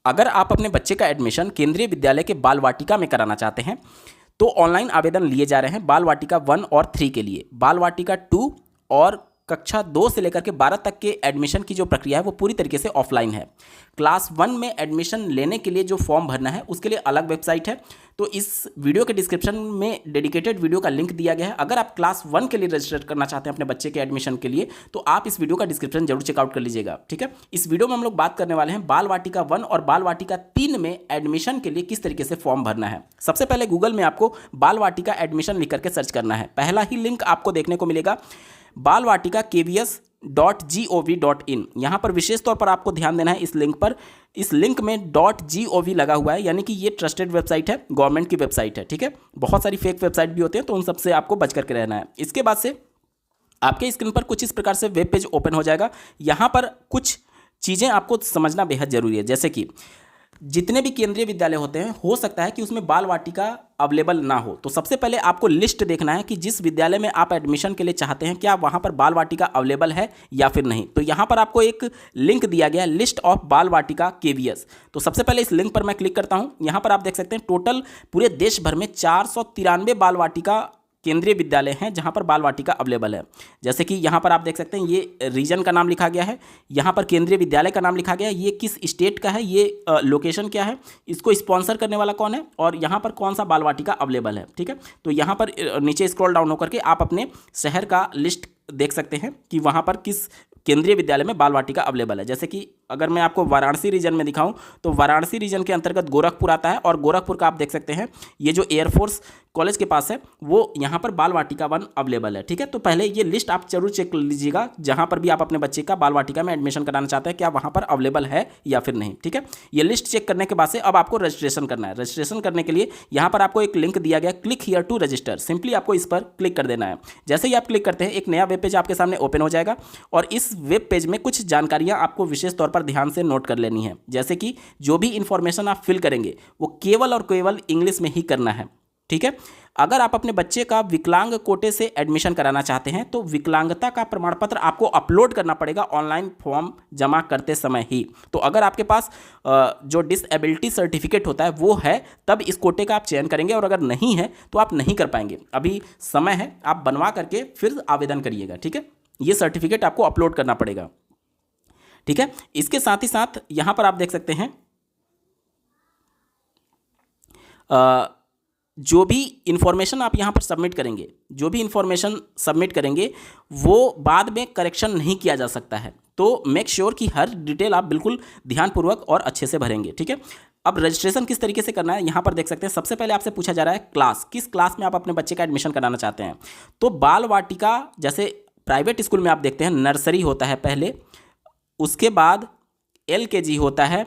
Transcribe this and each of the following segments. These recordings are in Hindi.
अगर आप अपने बच्चे का एडमिशन केंद्रीय विद्यालय के बाल वाटिका में कराना चाहते हैं तो ऑनलाइन आवेदन लिए जा रहे हैं बाल वाटिका 1 और 3 के लिए। बाल वाटिका 2 और कक्षा 2 से लेकर के 12 तक के एडमिशन की जो प्रक्रिया है वो पूरी तरीके से ऑफलाइन है। क्लास 1 में एडमिशन लेने के लिए जो फॉर्म भरना है उसके लिए अलग वेबसाइट है, तो इस वीडियो के डिस्क्रिप्शन में डेडिकेटेड वीडियो का लिंक दिया गया है। अगर आप क्लास 1 के लिए रजिस्टर करना चाहते हैं अपने बच्चे के एडमिशन के लिए तो आप इस वीडियो का डिस्क्रिप्शन जरूर चेकआउट कर लीजिएगा, ठीक है। इस वीडियो में हम लोग बात करने वाले हैं बाल वाटिका 1 और बाल वाटिका 3 में एडमिशन के लिए किस तरीके से फॉर्म भरना है। सबसे पहले गूगल में आपको बाल वाटिका एडमिशन लिख करके सर्च करना है। पहला ही लिंक आपको देखने को मिलेगा बाल वाटिका kvs.gov.in। यहाँ पर विशेष तौर पर आपको ध्यान देना है इस लिंक पर। इस लिंक में .gov लगा हुआ है, यानी कि ये ट्रस्टेड वेबसाइट है, गवर्नमेंट की वेबसाइट है, ठीक है। बहुत सारी फेक वेबसाइट भी होती हैं तो उन सबसे आपको बच करके रहना है। इसके बाद से आपके स्क्रीन पर कुछ इस प्रकार से वेब पेज ओपन हो जाएगा। यहाँ पर कुछ चीज़ें आपको समझना बेहद जरूरी है, जैसे कि जितने भी केंद्रीय विद्यालय होते हैं हो सकता है कि उसमें बाल वाटिका अवेलेबल ना हो। तो सबसे पहले आपको लिस्ट देखना है कि जिस विद्यालय में आप एडमिशन के लिए चाहते हैं क्या वहाँ पर बाल वाटिका अवेलेबल है या फिर नहीं। तो यहाँ पर आपको एक लिंक दिया गया है लिस्ट ऑफ बाल वाटिका केवीएस। तो सबसे पहले इस लिंक पर मैं क्लिक करता हूँ। यहाँ पर आप देख सकते हैं टोटल पूरे देश भर में 493 बाल वाटिका केंद्रीय विद्यालय हैं जहां पर बाल वाटिका अवेलेबल है। जैसे कि यहां पर आप देख सकते हैं ये रीजन का नाम लिखा गया है, यहां पर केंद्रीय विद्यालय का नाम लिखा गया है, ये किस स्टेट का है, ये लोकेशन क्या है, इसको स्पॉन्सर करने वाला कौन है और यहां पर कौन सा बाल वाटिका अवेलेबल है, ठीक है। तो यहां पर नीचे स्क्रॉल डाउन होकर के आप अपने शहर का लिस्ट देख सकते हैं कि वहां पर किस केंद्रीय विद्यालय में बाल वाटिका अवेलेबल है। जैसे कि अगर मैं आपको वाराणसी रीजन में दिखाऊं तो वाराणसी रीजन के अंतर्गत गोरखपुर आता है और गोरखपुर का आप देख सकते हैं ये जो एयरफोर्स कॉलेज के पास है वो यहाँ पर बाल वाटिका 1 अवेलेबल है, ठीक है। तो पहले ये लिस्ट आप जरूर चेक कर लीजिएगा जहाँ पर भी आप अपने बच्चे का बाल वाटिका में एडमिशन कराना चाहते हैं क्या वहाँ पर अवेलेबल है या फिर नहीं, ठीक है। ये लिस्ट चेक करने के बाद से अब आपको रजिस्ट्रेशन करना है। रजिस्ट्रेशन करने के लिए यहाँ पर आपको एक लिंक दिया गया click here to register, simply आपको इस पर क्लिक कर देना है। जैसे ही आप क्लिक करते हैं एक नया वेब पेज आपके सामने ओपन हो जाएगा और इस वेब पेज में कुछ जानकारियाँ आपको विशेष तौर पर ध्यान से नोट कर लेनी है। जैसे कि जो भी इंफॉर्मेशन आप फिल करेंगे वो केवल और केवल इंग्लिश में ही करना है, ठीक है। अगर आप अपने बच्चे का विकलांग कोटे से एडमिशन कराना चाहते हैं तो विकलांगता का प्रमाण पत्र आपको अपलोड करना पड़ेगा ऑनलाइन फॉर्म जमा करते समय ही। तो अगर आपके पास जो डिसेबिलिटी सर्टिफिकेट होता है वो है तब इस कोटे का आप चयन करेंगे और अगर नहीं है तो आप नहीं कर पाएंगे। अभी समय है, आप बनवा करके फिर आवेदन करिएगा, ठीक है। ये सर्टिफिकेट आपको अपलोड करना पड़ेगा, ठीक है। इसके साथ ही साथ यहां पर आप देख सकते हैं जो भी इंफॉर्मेशन आप यहाँ पर सबमिट करेंगे वो बाद में करेक्शन नहीं किया जा सकता है। तो मेक श्योर कि हर डिटेल आप बिल्कुल ध्यानपूर्वक और अच्छे से भरेंगे, ठीक है। अब रजिस्ट्रेशन किस तरीके से करना है यहाँ पर देख सकते हैं। सबसे पहले आपसे पूछा जा रहा है क्लास, किस क्लास में आप अपने बच्चे का एडमिशन कराना चाहते हैं। तो बाल वाटिका जैसे प्राइवेट स्कूल में आप देखते हैं नर्सरी होता है पहले, उसके बाद LKG होता है,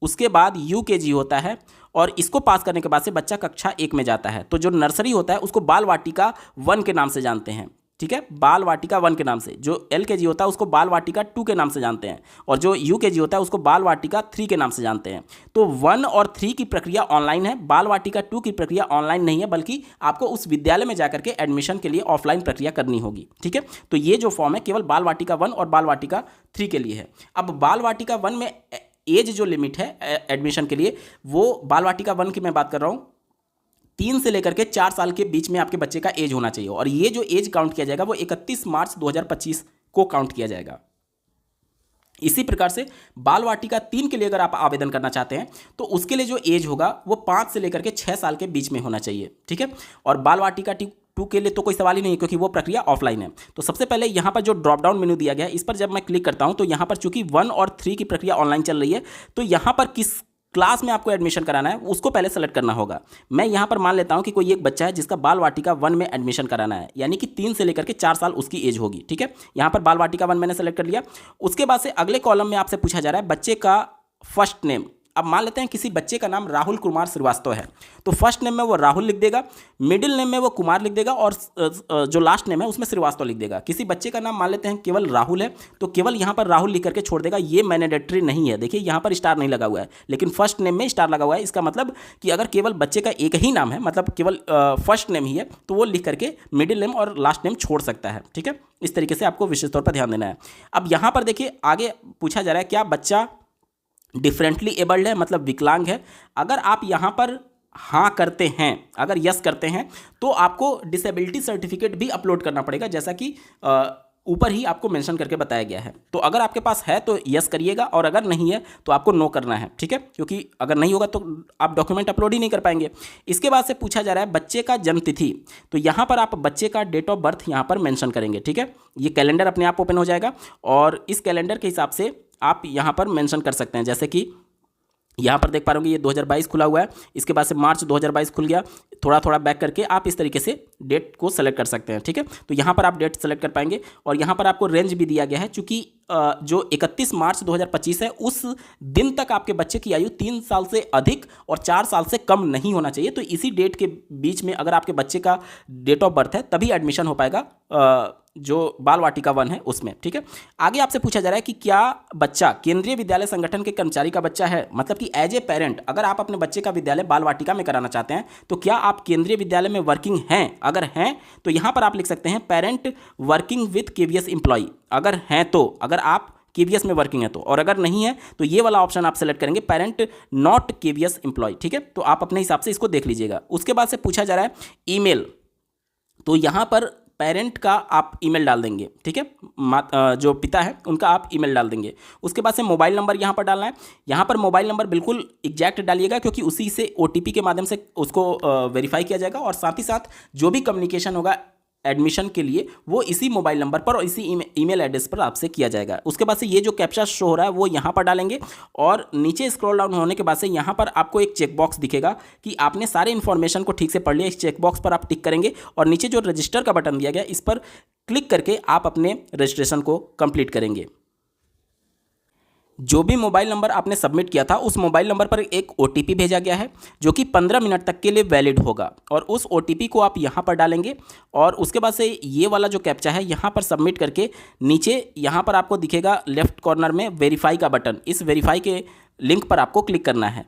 उसके बाद UKG होता है और इसको पास करने के बाद से बच्चा कक्षा 1 में जाता है। तो जो नर्सरी होता है उसको बाल वाटिका 1 के नाम से जानते हैं, ठीक है, बाल वाटिका 1 के नाम से। जो LKG होता है उसको बाल वाटिका 2 के नाम से जानते हैं और जो UKG होता है उसको बाल वाटिका 3 के नाम से जानते हैं। तो 1 और 3 की प्रक्रिया ऑनलाइन है, बाल वाटिका 2 की प्रक्रिया ऑनलाइन नहीं है बल्कि आपको उस विद्यालय में जाकर के एडमिशन के लिए ऑफलाइन प्रक्रिया करनी होगी, ठीक है। तो ये जो फॉर्म है केवल बाल वाटिका 1 और बाल वाटिका 3 के लिए है। अब बाल वाटिका 1 में एज जो लिमिट है एडमिशन के लिए वो बाल वाटिका 1 की मैं बात कर रहा हूँ 3 से लेकर के 4 साल के बीच में आपके बच्चे का एज होना चाहिए और ये जो एज काउंट किया जाएगा वो 31 मार्च 2025 को काउंट किया जाएगा। इसी प्रकार से बाल वाटिका 3 के लिए अगर आप आवेदन करना चाहते हैं तो उसके लिए जो एज होगा वो 5 से लेकर के 6 साल के बीच में होना चाहिए, ठीक है। और बाल वाटिका 2 के लिए तो कोई सवाल ही नहीं है क्योंकि वो प्रक्रिया ऑफलाइन है। तो सबसे पहले यहाँ पर जो ड्रॉप डाउन मेनू दिया गया है इस पर जब मैं क्लिक करता हूँ तो यहाँ पर चूंकि 1 और 3 की प्रक्रिया ऑनलाइन चल रही है तो यहाँ पर किस क्लास में आपको एडमिशन कराना है उसको पहले सेलेक्ट करना होगा। मैं यहाँ पर मान लेता हूँ कि कोई एक बच्चा है जिसका बाल वाटिका 1 में एडमिशन कराना है, यानी कि 3 से लेकर के 4 साल उसकी एज होगी, ठीक है। यहाँ पर बाल वाटिका 1 मैंने सेलेक्ट कर लिया। उसके बाद से अगले कॉलम में आपसे पूछा जा रहा है बच्चे का फर्स्ट नेम। अब मान लेते हैं किसी बच्चे का नाम राहुल कुमार श्रीवास्तव है तो फर्स्ट नेम में वो राहुल लिख देगा, मिडिल नेम में वो कुमार लिख देगा और जो लास्ट नेम है उसमें श्रीवास्तव लिख देगा। किसी बच्चे का नाम मान लेते हैं केवल राहुल है तो केवल यहाँ पर राहुल लिख करके छोड़ देगा, ये मैंडेटरी नहीं है। देखिए यहाँ पर स्टार नहीं लगा हुआ है लेकिन फर्स्ट नेम में स्टार लगा हुआ है। इसका मतलब कि अगर केवल बच्चे का एक ही नाम है मतलब केवल फर्स्ट नेम ही है तो वो लिख करके मिडिल नेम और लास्ट नेम छोड़ सकता है, ठीक है। इस तरीके से आपको विशेष तौर पर ध्यान देना है। अब यहाँ पर देखिए आगे पूछा जा रहा है क्या बच्चा डिफरेंटली एबल्ड है मतलब विकलांग है। अगर आप यहाँ पर हाँ करते हैं, अगर यस करते हैं, तो आपको डिसेबिलिटी सर्टिफिकेट भी अपलोड करना पड़ेगा, जैसा कि ऊपर ही आपको मेंशन करके बताया गया है। तो अगर आपके पास है तो यस करिएगा, और अगर नहीं है तो आपको नो करना है, ठीक है, क्योंकि अगर नहीं होगा तो आप डॉक्यूमेंट अपलोड ही नहीं कर पाएंगे। इसके बाद से पूछा जा रहा है बच्चे का जन्म तिथि, तो यहाँ पर आप बच्चे का डेट ऑफ बर्थ यहाँ पर मेंशन करेंगे, ठीक है। ये कैलेंडर अपने आप ओपन हो जाएगा, और इस कैलेंडर के हिसाब से आप यहाँ पर मेंशन कर सकते हैं, जैसे कि यहाँ पर देख पा रहे होंगे ये 2022 खुला हुआ है, इसके बाद से मार्च 2022 खुल गया। थोड़ा थोड़ा बैक करके आप इस तरीके से डेट को सेलेक्ट कर सकते हैं, ठीक है। तो यहाँ पर आप डेट सेलेक्ट कर पाएंगे, और यहाँ पर आपको रेंज भी दिया गया है, चूंकि जो 31 मार्च 2025 है उस दिन तक आपके बच्चे की आयु 3 साल से अधिक और 4 साल से कम नहीं होना चाहिए। तो इसी डेट के बीच में अगर आपके बच्चे का डेट ऑफ बर्थ है तभी एडमिशन हो पाएगा जो बाल वाटिका 1 है उसमें, ठीक है। आगे आपसे पूछा जा रहा है कि क्या बच्चा केंद्रीय विद्यालय संगठन के कर्मचारी का बच्चा है, मतलब कि एज ए पेरेंट अगर आप अपने बच्चे का विद्यालय बाल वाटिका में कराना चाहते हैं तो क्या आप केंद्रीय विद्यालय में वर्किंग हैं। अगर हैं तो यहाँ पर आप लिख सकते हैं parent working with KVS employee, अगर हैं तो, अगर आप केवीएस में वर्किंग है तो, और अगर नहीं है तो ये वाला ऑप्शन आप सेलेक्ट करेंगे पेरेंट नॉट केवीएस एम्प्लॉय, ठीक है। तो आप अपने हिसाब से इसको देख लीजिएगा। उसके बाद से पूछा जा रहा है ईमेल, तो यहाँ पर पेरेंट का आप ईमेल डाल देंगे, ठीक है, जो पिता है उनका आप ईमेल डाल देंगे। उसके बाद से मोबाइल नंबर यहाँ पर डालना है। यहाँ पर मोबाइल नंबर बिल्कुल एग्जैक्ट डालिएगा, क्योंकि उसी से ओटीपी के माध्यम से उसको वेरीफाई किया जाएगा, और साथ ही साथ जो भी कम्युनिकेशन होगा एडमिशन के लिए वो इसी मोबाइल नंबर पर और इसी ईमेल एड्रेस पर आपसे किया जाएगा। उसके बाद से ये जो कैप्चा शो हो रहा है वो यहाँ पर डालेंगे, और नीचे स्क्रॉल डाउन होने के बाद से यहाँ पर आपको एक चेकबॉक्स दिखेगा कि आपने सारे इन्फॉर्मेशन को ठीक से पढ़ लिया। इस चेकबॉक्स पर आप टिक करेंगे, और नीचे जो रजिस्टर का बटन दिया गया इस पर क्लिक करके आप अपने रजिस्ट्रेशन को कंप्लीट करेंगे। जो भी मोबाइल नंबर आपने सबमिट किया था उस मोबाइल नंबर पर एक ओटीपी भेजा गया है, जो कि 15 मिनट तक के लिए वैलिड होगा, और उस ओटीपी को आप यहाँ पर डालेंगे, और उसके बाद से ये वाला जो कैप्चा है यहाँ पर सबमिट करके नीचे यहाँ पर आपको दिखेगा लेफ्ट कॉर्नर में वेरीफाई का बटन, इस वेरीफाई के लिंक पर आपको क्लिक करना है।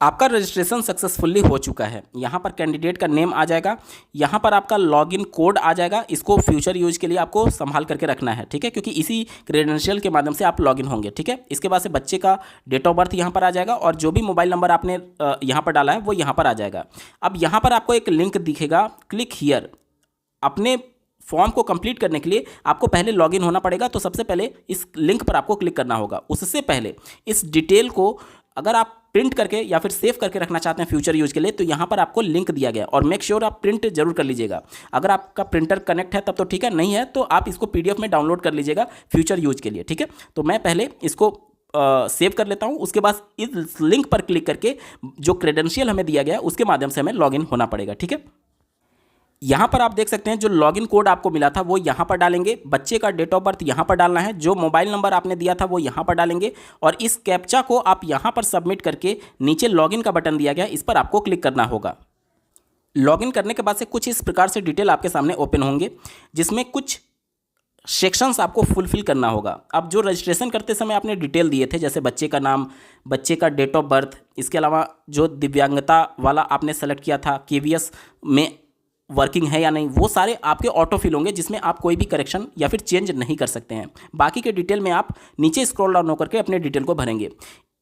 आपका रजिस्ट्रेशन सक्सेसफुली हो चुका है। यहाँ पर कैंडिडेट का नेम आ जाएगा, यहाँ पर आपका लॉगिन कोड आ जाएगा, इसको फ्यूचर यूज के लिए आपको संभाल करके रखना है, ठीक है, क्योंकि इसी क्रेडेंशियल के माध्यम से आप लॉगिन होंगे, ठीक है। इसके बाद से बच्चे का डेट ऑफ बर्थ यहाँ पर आ जाएगा, और जो भी मोबाइल नंबर आपने यहाँ पर डाला है वो यहाँ पर आ जाएगा। अब यहाँ पर आपको एक लिंक दिखेगा क्लिक हियर। अपने फॉर्म को कंप्लीट करने के लिए आपको पहले लॉगिन होना पड़ेगा, तो सबसे पहले इस लिंक पर आपको क्लिक करना होगा। उससे पहले इस डिटेल को अगर आप प्रिंट करके या फिर सेव करके रखना चाहते हैं फ्यूचर यूज के लिए, तो यहाँ पर आपको लिंक दिया गया, और मेक श्योर आप प्रिंट जरूर कर लीजिएगा। अगर आपका प्रिंटर कनेक्ट है तब तो ठीक है, नहीं है तो आप इसको पीडीएफ में डाउनलोड कर लीजिएगा फ्यूचर यूज के लिए, ठीक है। तो मैं पहले इसको सेव कर लेता हूँ, उसके बाद इस लिंक पर क्लिक करके जो क्रेडेंशियल हमें दिया गया है उसके माध्यम से हमें लॉगिन होना पड़ेगा, ठीक है। यहाँ पर आप देख सकते हैं जो लॉगिन कोड आपको मिला था वो यहाँ पर डालेंगे, बच्चे का डेट ऑफ बर्थ यहाँ पर डालना है, जो मोबाइल नंबर आपने दिया था वो यहाँ पर डालेंगे, और इस कैप्चा को आप यहाँ पर सबमिट करके नीचे लॉगिन का बटन दिया गया इस पर आपको क्लिक करना होगा। लॉगिन करने के बाद से कुछ इस प्रकार से डिटेल आपके सामने ओपन होंगे, जिसमें कुछ सेक्शंस आपको फुलफिल करना होगा। अब जो रजिस्ट्रेशन करते समय आपने डिटेल दिए थे, जैसे बच्चे का नाम, बच्चे का डेट ऑफ बर्थ, इसके अलावा जो दिव्यांगता वाला आपने सेलेक्ट किया था केवीएस में वर्किंग है या नहीं, वो सारे आपके ऑटो फिल होंगे, जिसमें आप कोई भी करेक्शन या फिर चेंज नहीं कर सकते हैं। बाकी के डिटेल में आप नीचे स्क्रॉल डाउन होकर के अपने डिटेल को भरेंगे।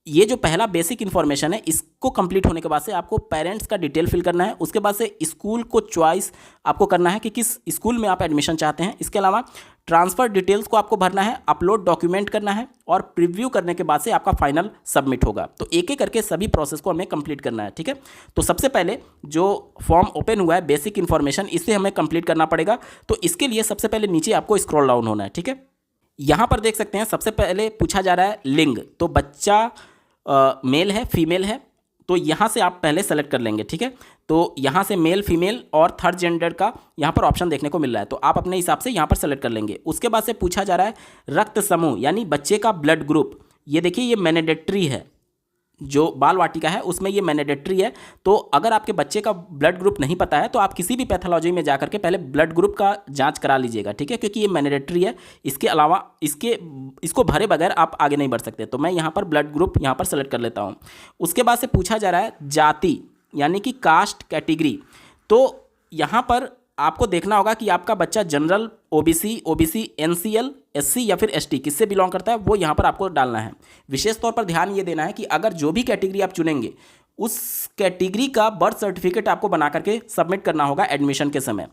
ये जो पहला बेसिक इन्फॉर्मेशन है इसको कंप्लीट होने के बाद से आपको पेरेंट्स का डिटेल फिल करना है। उसके बाद से स्कूल को चॉइस आपको करना है कि किस स्कूल में आप एडमिशन चाहते हैं। इसके अलावा ट्रांसफ़र डिटेल्स को आपको भरना है, अपलोड डॉक्यूमेंट करना है, और प्रीव्यू करने के बाद से आपका फाइनल सबमिट होगा। तो एक एक करके सभी प्रोसेस को हमें कंप्लीट करना है, ठीक है। तो सबसे पहले जो फॉर्म ओपन हुआ है बेसिक इन्फॉर्मेशन, इसे हमें कंप्लीट करना पड़ेगा। तो इसके लिए सबसे पहले नीचे आपको स्क्रॉल डाउन होना है, ठीक है। यहाँ पर देख सकते हैं सबसे पहले पूछा जा रहा है लिंग, तो बच्चा मेल है फीमेल है, तो यहाँ से आप पहले सेलेक्ट कर लेंगे, ठीक है। तो यहाँ से मेल फीमेल और थर्ड जेंडर का यहाँ पर ऑप्शन देखने को मिल रहा है, तो आप अपने हिसाब से यहाँ पर सेलेक्ट कर लेंगे। उसके बाद से पूछा जा रहा है रक्त समूह, यानी बच्चे का ब्लड ग्रुप। ये देखिए ये मैंडेटरी है, जो बाल वाटिका है उसमें ये मैंडेटरी है। तो अगर आपके बच्चे का ब्लड ग्रुप नहीं पता है तो आप किसी भी पैथोलॉजी में जाकर के पहले ब्लड ग्रुप का जांच करा लीजिएगा, ठीक है, क्योंकि ये मैंडेटरी है। इसके अलावा इसको भरे बगैर आप आगे नहीं बढ़ सकते। तो मैं यहाँ पर ब्लड ग्रुप यहाँ पर सेलेक्ट कर लेता हूँ। उसके बाद से पूछा जा रहा है जाति, यानी कि कास्ट कैटेगरी। तो यहाँ पर आपको देखना होगा कि आपका बच्चा जनरल, ओबीसी, एनसीएल, एससी या फिर एसटी किससे बिलोंग करता है, वो यहाँ पर आपको डालना है। विशेष तौर पर ध्यान ये देना है कि अगर जो भी कैटेगरी आप चुनेंगे उस कैटेगरी का बर्थ सर्टिफिकेट आपको बना करके सबमिट करना होगा एडमिशन के समय।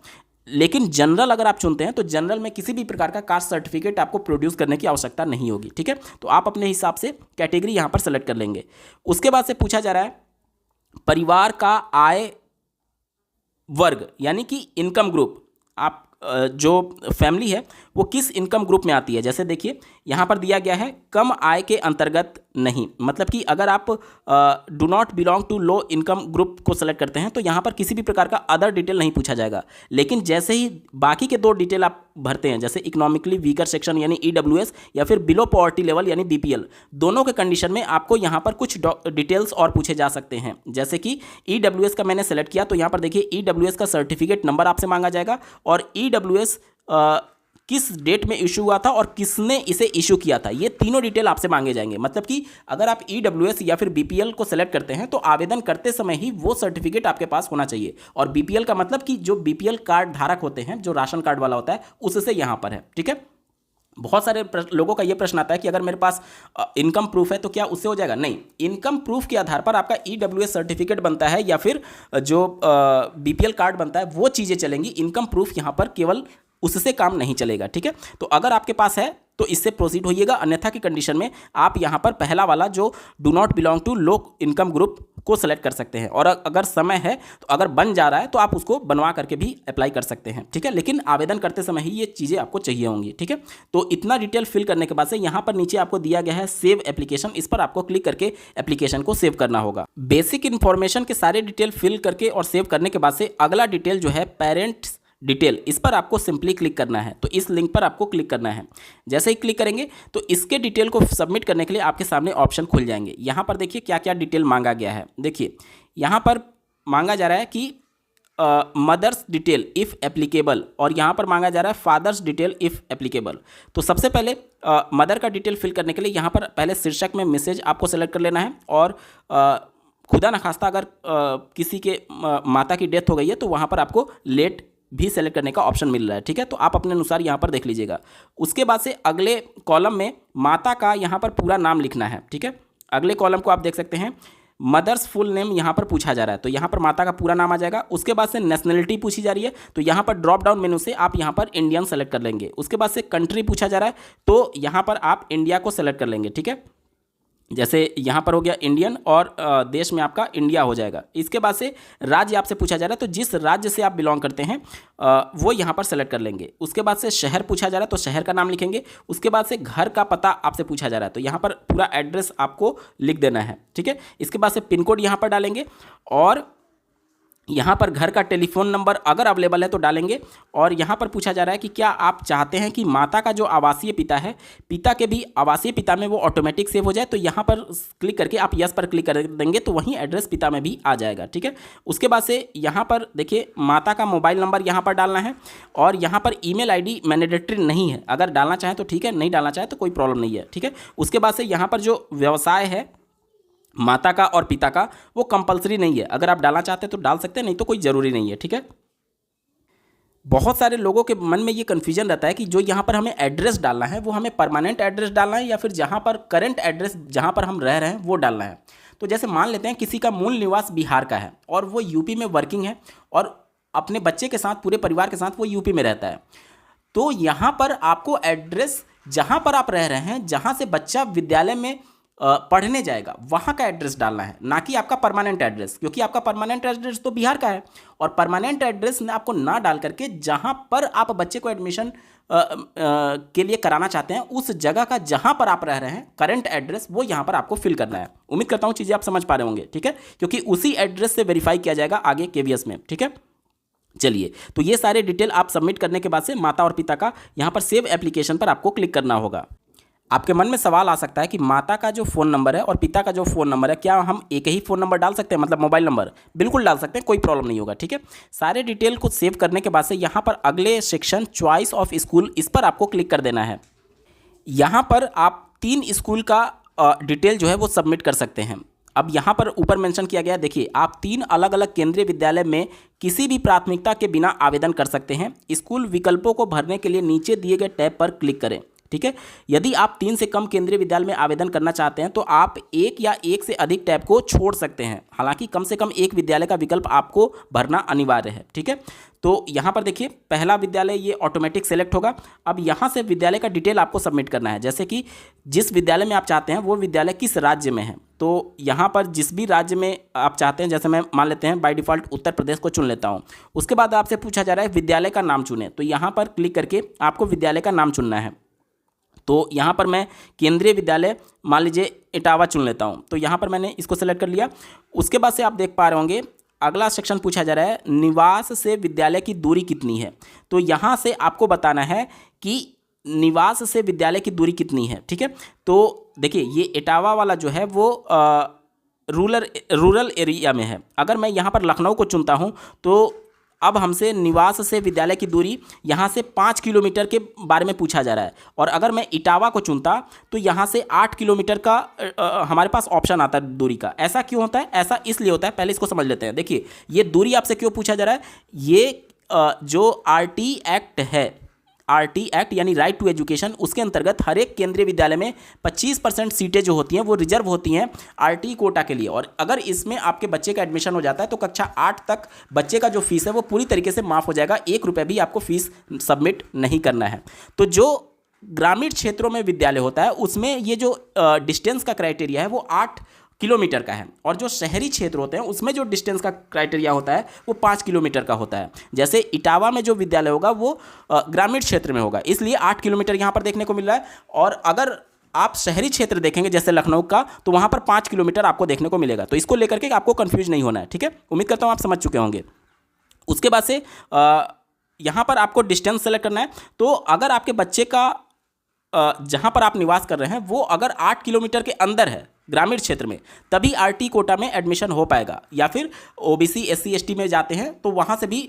लेकिन जनरल अगर आप चुनते हैं तो जनरल में किसी भी प्रकार का कास्ट सर्टिफिकेट आपको प्रोड्यूस करने की आवश्यकता नहीं होगी, ठीक है। तो आप अपने हिसाब से कैटेगरी यहाँ पर सेलेक्ट कर लेंगे। उसके बाद से पूछा जा रहा है परिवार का आय वर्ग, यानी कि इनकम ग्रुप, आप जो फैमिली है वो किस इनकम ग्रुप में आती है। जैसे देखिए यहाँ पर दिया गया है कम आय के अंतर्गत नहीं, मतलब कि अगर आप do not belong to low income group को सेलेक्ट करते हैं तो यहाँ पर किसी भी प्रकार का अदर डिटेल नहीं पूछा जाएगा। लेकिन जैसे ही बाकी के 2 डिटेल आप भरते हैं, जैसे इकोनॉमिकली वीकर सेक्शन यानी ईडब्ल्यूएस या फिर बिलो पॉवर्टी लेवल यानी बीपीएल, दोनों के कंडीशन में आपको यहाँ पर कुछ डिटेल्स और पूछे जा सकते हैं। जैसे कि ईडब्ल्यूएस का मैंने सेलेक्ट किया तो यहाँ पर देखिए ईडब्ल्यूएस का सर्टिफिकेट नंबर आपसे मांगा जाएगा और ईडब्ल्यूएस किस डेट में इशू हुआ था और किसने इसे इशू किया था, ये तीनों डिटेल आपसे मांगे जाएंगे। मतलब कि अगर आप ईडब्ल्यूएस या फिर बीपीएल को सेलेक्ट करते हैं तो आवेदन करते समय ही वो सर्टिफिकेट आपके पास होना चाहिए। और बीपीएल का मतलब कि जो बीपीएल कार्ड धारक होते हैं, जो राशन कार्ड वाला होता है, उससे यहाँ पर है, ठीक है। बहुत सारे लोगों का ये प्रश्न आता है कि अगर मेरे पास इनकम प्रूफ है तो क्या उससे हो जाएगा? नहीं, इनकम प्रूफ के आधार पर आपका ईडब्ल्यूएस सर्टिफिकेट बनता है या फिर जो बीपीएल कार्ड बनता है वो चीज़ें चलेंगी। इनकम प्रूफ यहाँ पर केवल उससे काम नहीं चलेगा, ठीक है। तो अगर आपके पास है तो इससे प्रोसीड होइएगा, अन्यथा की कंडीशन में आप यहाँ पर पहला वाला जो do not belong to low income group को सेलेक्ट कर सकते हैं। और अगर समय है तो अगर बन जा रहा है तो आप उसको बनवा करके भी अप्लाई कर सकते हैं, ठीक है। लेकिन आवेदन करते समय ही ये चीज़ें आपको चाहिए होंगी, ठीक है। तो इतना डिटेल फिल करने के बाद से यहाँ पर नीचे आपको दिया गया है सेव एप्लीकेशन, इस पर आपको क्लिक करके एप्लीकेशन को सेव करना होगा। बेसिक इन्फॉर्मेशन के सारे डिटेल फिल करके और सेव करने के बाद से अगला डिटेल जो है पेरेंट्स डिटेल, इस पर आपको सिंपली क्लिक करना है। तो इस लिंक पर आपको क्लिक करना है। जैसे ही क्लिक करेंगे तो इसके डिटेल को सबमिट करने के लिए आपके सामने ऑप्शन खुल जाएंगे। यहाँ पर देखिए क्या क्या डिटेल मांगा गया है। देखिए यहाँ पर मांगा जा रहा है कि मदर्स डिटेल इफ़ एप्लीकेबल, और यहाँ पर मांगा जा रहा है फादर्स डिटेल इफ़ एप्लीकेबल। तो सबसे पहले मदर का डिटेल फिल करने के लिए यहाँ पर पहले शीर्षक में मैसेज आपको सेलेक्ट कर लेना है। और खुदा न खास्ता अगर किसी के माता की डेथ हो गई है तो वहाँ पर आपको लेट भी सेलेक्ट करने का ऑप्शन मिल रहा है, ठीक है। तो आप अपने अनुसार यहाँ पर देख लीजिएगा। उसके बाद से अगले कॉलम में माता का यहाँ पर पूरा नाम लिखना है, ठीक है। अगले कॉलम को आप देख सकते हैं, मदर्स फुल नेम यहाँ पर पूछा जा रहा है, तो यहाँ पर माता का पूरा नाम आ जाएगा। उसके बाद से नेशनलिटी पूछी जा रही है, तो यहाँ पर ड्रॉप डाउन मेनू से आप यहाँ पर इंडियन सेलेक्ट कर लेंगे। उसके बाद से कंट्री पूछा जा रहा है, तो यहाँ पर आप इंडिया को सेलेक्ट कर लेंगे, ठीक है। जैसे यहाँ पर हो गया इंडियन और देश में आपका इंडिया हो जाएगा। इसके बाद से राज्य आपसे पूछा जा रहा है, तो जिस राज्य से आप बिलोंग करते हैं वो यहाँ पर सेलेक्ट कर लेंगे। उसके बाद से शहर पूछा जा रहा है, तो शहर का नाम लिखेंगे। उसके बाद से घर का पता आपसे पूछा जा रहा है, तो यहाँ पर पूरा एड्रेस आपको लिख देना है, ठीक है। इसके बाद से पिन कोड यहाँ पर डालेंगे और यहाँ पर घर का टेलीफोन नंबर अगर अवेलेबल है तो डालेंगे। और यहाँ पर पूछा जा रहा है कि क्या आप चाहते हैं कि माता का जो आवासीय पिता है, पिता के भी आवासीय पिता में वो ऑटोमेटिक सेव हो जाए, तो यहाँ पर क्लिक करके आप यस पर क्लिक कर देंगे, तो वहीं एड्रेस पिता में भी आ जाएगा, ठीक है। उसके बाद से यहाँ पर देखिए माता का मोबाइल नंबर यहाँ पर डालना है। और यहाँ पर ईमेल आईडी मैंडेटरी नहीं है, अगर डालना चाहें तो ठीक है, नहीं डालना चाहें तो कोई प्रॉब्लम नहीं है, ठीक है। उसके बाद से यहाँ पर जो व्यवसाय है माता का और पिता का वो कंपलसरी नहीं है, अगर आप डालना चाहते हैं तो डाल सकते हैं, नहीं तो कोई ज़रूरी नहीं है, ठीक है। बहुत सारे लोगों के मन में ये कन्फ्यूजन रहता है कि जो यहाँ पर हमें एड्रेस डालना है वो हमें परमानेंट एड्रेस डालना है या फिर जहाँ पर करंट एड्रेस जहाँ पर हम रह रहे हैं वो डालना है। तो जैसे मान लेते हैं किसी का मूल निवास बिहार का है और वो यूपी में वर्किंग है और अपने बच्चे के साथ, पूरे परिवार के साथ वो यूपी में रहता है, तो यहाँ पर आपको एड्रेस जहाँ पर आप रह रहे हैं, जहाँ से बच्चा विद्यालय में पढ़ने जाएगा, वहाँ का एड्रेस डालना है, ना कि आपका परमानेंट एड्रेस, क्योंकि आपका परमानेंट एड्रेस तो बिहार का है। और परमानेंट एड्रेस में आपको ना डाल करके जहाँ पर आप बच्चे को एडमिशन के लिए कराना चाहते हैं उस जगह का जहाँ पर आप रह रहे हैं करंट एड्रेस वो यहाँ पर आपको फिल करना है। उम्मीद करता हूँ चीज़ें आप समझ पा रहे होंगे, ठीक है, क्योंकि उसी एड्रेस से वेरीफाई किया जाएगा आगे केवीएस में, ठीक है। चलिए, तो ये सारे डिटेल आप सबमिट करने के बाद से माता और पिता का यहाँ पर सेव एप्लीकेशन पर आपको क्लिक करना होगा। आपके मन में सवाल आ सकता है कि माता का जो फ़ोन नंबर है और पिता का जो फ़ोन नंबर है, क्या हम एक ही फ़ोन नंबर डाल सकते हैं, मतलब मोबाइल नंबर? बिल्कुल डाल सकते हैं, कोई प्रॉब्लम नहीं होगा, ठीक है। सारे डिटेल को सेव करने के बाद से यहाँ पर अगले सेक्शन चॉइस ऑफ स्कूल, इस पर आपको क्लिक कर देना है। यहाँ पर आप 3 स्कूल का डिटेल जो है वो सबमिट कर सकते हैं। अब यहाँ पर ऊपर मेंशन किया गया, देखिए आप 3 अलग अलग केंद्रीय विद्यालय में किसी भी प्राथमिकता के बिना आवेदन कर सकते हैं। स्कूल विकल्पों को भरने के लिए नीचे दिए गए टैब पर क्लिक करें। ठीक है, यदि आप 3 से कम केंद्रीय विद्यालय में आवेदन करना चाहते हैं तो आप एक या एक से अधिक टैब को छोड़ सकते हैं। हालांकि कम से कम एक विद्यालय का विकल्प आपको भरना अनिवार्य है। ठीक है, तो यहाँ पर देखिए पहला विद्यालय ये ऑटोमेटिक सेलेक्ट होगा। अब यहाँ से विद्यालय का डिटेल आपको सबमिट करना है, जैसे कि जिस विद्यालय में आप चाहते हैं वो विद्यालय किस राज्य में है। तो यहाँ पर जिस भी राज्य में आप चाहते हैं, जैसे मैं मान लेते हैं बाय डिफ़ॉल्ट उत्तर प्रदेश को चुन लेता हूँ। उसके बाद आपसे पूछा जा रहा है विद्यालय का नाम चुनें, तो यहाँ पर क्लिक करके आपको विद्यालय का नाम चुनना है। तो यहाँ पर मैं केंद्रीय विद्यालय मान लीजिए इटावा चुन लेता हूँ, तो यहाँ पर मैंने इसको सेलेक्ट कर लिया। उसके बाद से आप देख पा रहे होंगे अगला सेक्शन पूछा जा रहा है निवास से विद्यालय की दूरी कितनी है। तो यहाँ से आपको बताना है कि निवास से विद्यालय की दूरी कितनी है। ठीक है, तो देखिए ये इटावा वाला जो है वो रूरल एरिया में है। अगर मैं यहाँ पर लखनऊ को चुनता हूँ तो अब हमसे निवास से विद्यालय की दूरी यहाँ से 5 किलोमीटर के बारे में पूछा जा रहा है। और अगर मैं इटावा को चुनता तो यहाँ से 8 किलोमीटर का हमारे पास ऑप्शन आता है दूरी का। ऐसा क्यों होता है? ऐसा इसलिए होता है, पहले इसको समझ लेते हैं। देखिए ये दूरी आपसे क्यों पूछा जा रहा है, ये जो आरटी एक्ट है, आरटी एक्ट यानी राइट टू एजुकेशन, उसके अंतर्गत हर एक केंद्रीय विद्यालय में 25% सीटें जो होती हैं वो रिजर्व होती हैं आरटी कोटा के लिए। और अगर इसमें आपके बच्चे का एडमिशन हो जाता है तो कक्षा 8 तक बच्चे का जो फीस है वो पूरी तरीके से माफ़ हो जाएगा, 1 रुपये भी आपको फीस सबमिट नहीं करना है। तो जो ग्रामीण क्षेत्रों में विद्यालय होता है उसमें ये जो डिस्टेंस का क्राइटेरिया है वो 8 किलोमीटर का है, और जो शहरी क्षेत्र होते हैं उसमें जो डिस्टेंस का क्राइटेरिया होता है वो 5 किलोमीटर का होता है। जैसे इटावा में जो विद्यालय होगा वो ग्रामीण क्षेत्र में होगा, इसलिए 8 किलोमीटर यहाँ पर देखने को मिल रहा है। और अगर आप शहरी क्षेत्र देखेंगे जैसे लखनऊ का, तो वहाँ पर 5 किलोमीटर आपको देखने को मिलेगा। तो इसको लेकर के आपको कन्फ्यूज नहीं होना है। ठीक है, उम्मीद करता हूँ आप समझ चुके होंगे। उसके बाद से यहाँ पर आपको डिस्टेंस सेलेक्ट करना है। तो अगर आपके बच्चे का जहाँ पर आप निवास कर रहे हैं वो अगर 8 किलोमीटर के अंदर है ग्रामीण क्षेत्र में, तभी आरटी कोटा में एडमिशन हो पाएगा। या फिर ओबीसी एससी एसटी में जाते हैं तो वहाँ से भी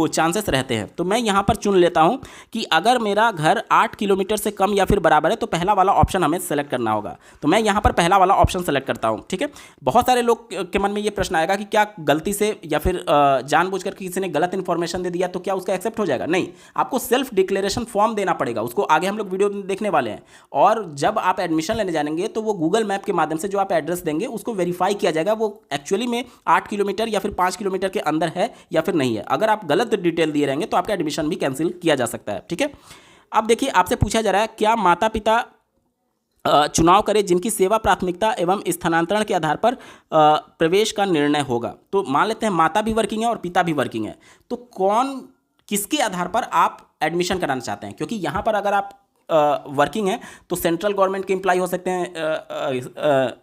चांसेस रहते हैं। तो मैं यहाँ पर चुन लेता हूँ कि अगर मेरा घर 8 किलोमीटर से कम या फिर बराबर है तो पहला वाला ऑप्शन हमें सेलेक्ट करना होगा। तो मैं यहाँ पर पहला वाला ऑप्शन सेलेक्ट करता हूँ। ठीक है, बहुत सारे लोग के मन में ये प्रश्न आएगा कि क्या गलती से या फिर जानबूझकर किसी ने गलत इन्फॉर्मेशन दे दिया तो क्या उसका एक्सेप्ट हो जाएगा? नहीं, आपको सेल्फ डिक्लेरेशन फॉर्म देना पड़ेगा, उसको आगे हम लोग वीडियो देखने वाले हैं। और जब आप एडमिशन लेने जाएंगे तो वो गूगल मैप के माध्यम से जो आप एड्रेस देंगे उसको वेरीफाई किया जाएगा वो एक्चुअली में 8 किलोमीटर या फिर 5 किलोमीटर के अंदर है या फिर नहीं है। अगर आप गलत डिटेल दिए रहेंगे तो आपका एडमिशन भी कैंसिल किया जा सकता है। ठीक है, अब देखिए आपसे पूछा जा रहा है क्या माता पिता चुनाव करें जिनकी सेवा प्राथमिकता एवं स्थानांतरण के आधार पर प्रवेश का निर्णय होगा। तो मान लेते हैं माता भी वर्किंग है और पिता भी वर्किंग है, तो कौन किसके आधार पर आप एडमिशन कराना चाहते हैं? क्योंकि यहाँ पर अगर आप वर्किंग है तो सेंट्रल गवर्नमेंट के एम्प्लॉय हो सकते हैं,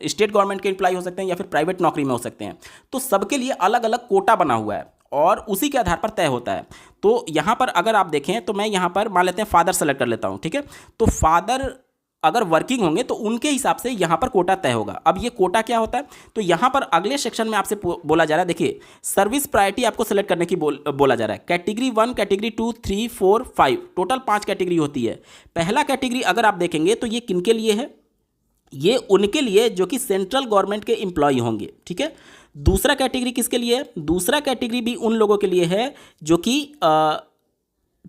स्टेट गवर्नमेंट के एम्प्लॉय हो सकते हैं, या फिर प्राइवेट नौकरी में हो सकते हैं। तो सबके लिए अलग अलग कोटा बना हुआ है और उसी के आधार पर तय होता है। तो यहाँ पर अगर आप देखें तो मैं यहाँ पर मान लेते हैं फादर सेलेक्ट कर लेता हूँ। ठीक है, तो फादर अगर वर्किंग होंगे तो उनके हिसाब से यहाँ पर कोटा तय होगा। अब ये कोटा क्या होता है, तो यहाँ पर अगले सेक्शन में आपसे बोला जा रहा है, देखिए सर्विस प्रायोरिटी आपको सेलेक्ट करने की बोला जा रहा है। कैटेगरी 1, कैटेगरी 2, 3, 4, 5 टोटल 5 कैटेगरी होती है। पहला कैटेगरी अगर आप देखेंगे तो ये किनके लिए है, ये उनके लिए जो कि सेंट्रल गवर्नमेंट के एम्प्लॉय होंगे। ठीक है, दूसरा कैटेगरी किसके लिए है, दूसरा कैटेगरी भी उन लोगों के लिए है जो कि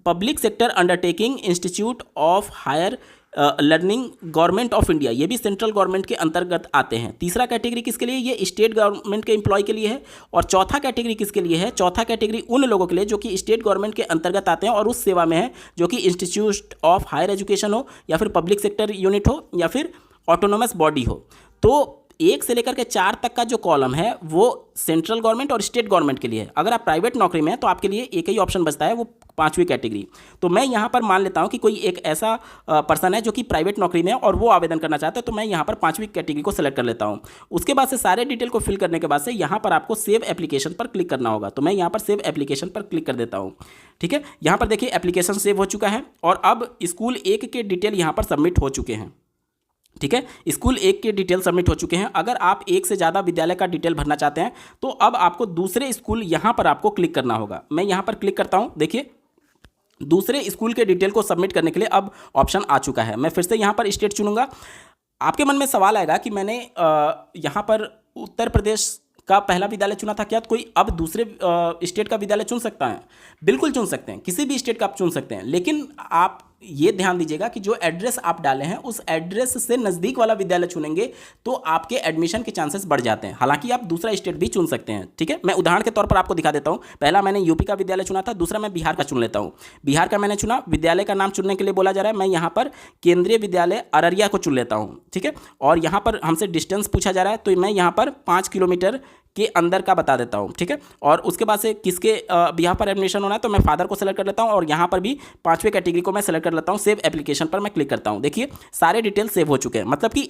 public sector undertaking institute of higher learning government of India, ये भी सेंट्रल गवर्नमेंट के अंतर्गत आते हैं। तीसरा कैटेगरी किसके लिए, ये स्टेट गवर्नमेंट के एम्प्लॉय के लिए है। और चौथा कैटेगरी किसके लिए है, चौथा कैटेगरी उन लोगों के लिए जो कि स्टेट गवर्नमेंट के अंतर्गत आते हैं और उस सेवा में है, जो कि इंस्टीट्यूट ऑफ हायर एजुकेशन हो या फिर पब्लिक सेक्टर यूनिट हो या फिर ऑटोनोमस बॉडी हो। तो 1 से लेकर के 4 तक का जो कॉलम है वो सेंट्रल गवर्नमेंट और स्टेट गवर्नमेंट के लिए है। अगर आप प्राइवेट नौकरी में हैं तो आपके लिए एक ही ऑप्शन बचता है, वो 5वीं कैटेगरी। तो मैं यहाँ पर मान लेता हूँ कि कोई एक ऐसा पर्सन है जो कि प्राइवेट नौकरी में है और वो आवेदन करना चाहता है, तो मैं यहाँ पर 5वीं कैटेगरी को सेलेक्ट कर लेता हूँ। उसके बाद से सारे डिटेल को फिल करने के बाद से यहाँ पर आपको सेव एप्लीकेशन पर क्लिक करना होगा। तो मैं यहाँ पर सेव एप्लीकेशन पर क्लिक कर देता हूँ। ठीक है, यहाँ पर देखिए एप्लीकेशन सेव हो चुका है और अब स्कूल 1 के डिटेल यहाँ पर सबमिट हो चुके हैं। ठीक है, स्कूल 1 के डिटेल सबमिट हो चुके हैं। अगर आप 1 से ज़्यादा विद्यालय का डिटेल भरना चाहते हैं तो अब आपको दूसरे स्कूल यहाँ पर आपको क्लिक करना होगा। मैं यहाँ पर क्लिक करता हूँ। देखिए दूसरे स्कूल के डिटेल को सबमिट करने के लिए अब ऑप्शन आ चुका है। मैं फिर से यहाँ पर स्टेट चुनूंगा। आपके मन में सवाल आएगा कि मैंने यहाँ पर उत्तर प्रदेश का पहला विद्यालय चुना था, क्या कोई अब दूसरे स्टेट का विद्यालय चुन सकता है? बिल्कुल चुन सकते हैं, किसी भी स्टेट का आप चुन सकते हैं, लेकिन आप ये ध्यान दीजिएगा कि जो एड्रेस आप डाले हैं उस एड्रेस से नज़दीक वाला विद्यालय चुनेंगे तो आपके एडमिशन के चांसेस बढ़ जाते हैं। हालांकि आप दूसरा स्टेट भी चुन सकते हैं, ठीक है। मैं उदाहरण के तौर पर आपको दिखा देता हूं। पहला मैंने यूपी का विद्यालय चुना था, दूसरा मैं बिहार का चुन लेता हूं। बिहार का मैंने चुना, विद्यालय का नाम चुनने के लिए बोला जा रहा है, मैं यहाँ पर केंद्रीय विद्यालय अररिया को चुन लेता हूँ, ठीक है। और यहाँ पर हमसे डिस्टेंस पूछा जा रहा है, तो मैं यहाँ पर 5 किलोमीटर के अंदर का बता देता हूँ, ठीक है। और उसके बाद से किसके यहाँ पर एडमिशन होना है, तो मैं फादर को सेलेक्ट कर लेता हूँ और यहाँ पर भी 5वें कैटेगरी को मैं सेलेक्ट कर लेता हूँ। सेव एप्लीकेशन पर मैं क्लिक करता हूँ। देखिए सारे डिटेल सेव हो चुके हैं, मतलब कि